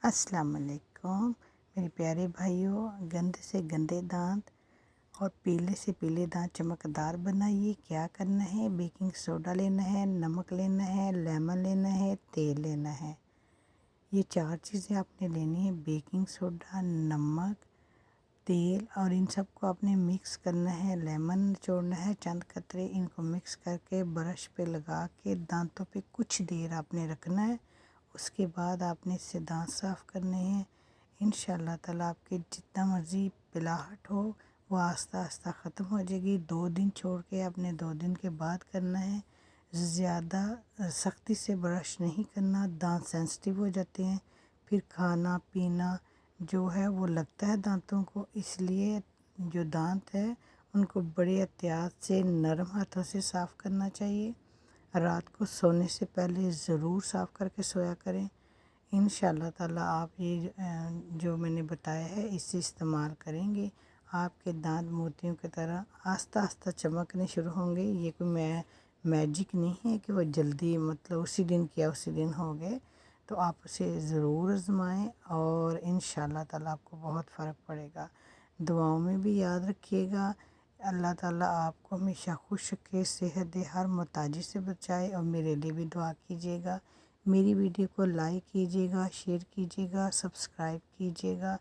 السلام علیکم میرے پیارے بھائیوں، گندے سے گندے دانت اور پیلے سے پیلے دانت چمکدار بنائیے۔ کیا کرنا ہے؟ بیکنگ سوڈا لینا ہے، نمک لینا ہے، لیمن لینا ہے، تیل لینا ہے۔ یہ 4 چیزیں آپ نے لینی ہے، بیکنگ سوڈا، نمک، تیل، اور ان سب کو آپ نے مکس کرنا ہے۔ لیمن نچوڑنا ہے چند قطرے، ان کو مکس کر کے برش پہ لگا کے دانتوں پہ کچھ دیر آپ نے رکھنا ہے۔ اس کے بعد آپ نے اس سے دانت صاف کرنے ہیں۔ انشاءاللہ تعالیٰ آپ کے جتنا مرضی پلاہٹ ہو وہ آہستہ آہستہ ختم ہو جائے گی۔ 2 دن چھوڑ کے آپ نے 2 دن کے بعد کرنا ہے۔ زیادہ سختی سے برش نہیں کرنا، دانت سینسٹیو ہو جاتے ہیں، پھر کھانا پینا جو ہے وہ لگتا ہے دانتوں کو، اس لیے جو دانت ہے ان کو بڑے احتیاط سے نرم ہاتھوں سے صاف کرنا چاہیے۔ رات کو سونے سے پہلے ضرور صاف کر کے سویا کریں۔ انشاءاللہ تعالیٰ آپ یہ جو میں نے بتایا ہے اس سے استعمال کریں گے، آپ کے دانت موتیوں کی طرح آہستہ آہستہ چمکنے شروع ہوں گے۔ یہ کوئی میجک نہیں ہے کہ وہ جلدی مطلب اسی دن کیا اسی دن ہو گئے، تو آپ اسے ضرور آزمائیں اور انشاءاللہ تعالیٰ آپ کو بہت فرق پڑے گا۔ دعاؤں میں بھی یاد رکھیے گا۔ اللہ تعالیٰ آپ کو ہمیشہ خوش رکھے، صحت دے، ہر محتاجی سے بچائے، اور میرے لیے بھی دعا کیجیے گا۔ میری ویڈیو کو لائک کیجیے گا، شیئر کیجیے گا، سبسکرائب کیجیے گا۔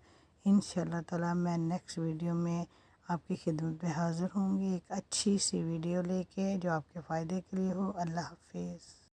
انشاءاللہ تعالیٰ میں نیکسٹ ویڈیو میں آپ کی خدمت میں حاضر ہوں گی، ایک اچھی سی ویڈیو لے کے جو آپ کے فائدے کے لیے ہو۔ اللہ حافظ۔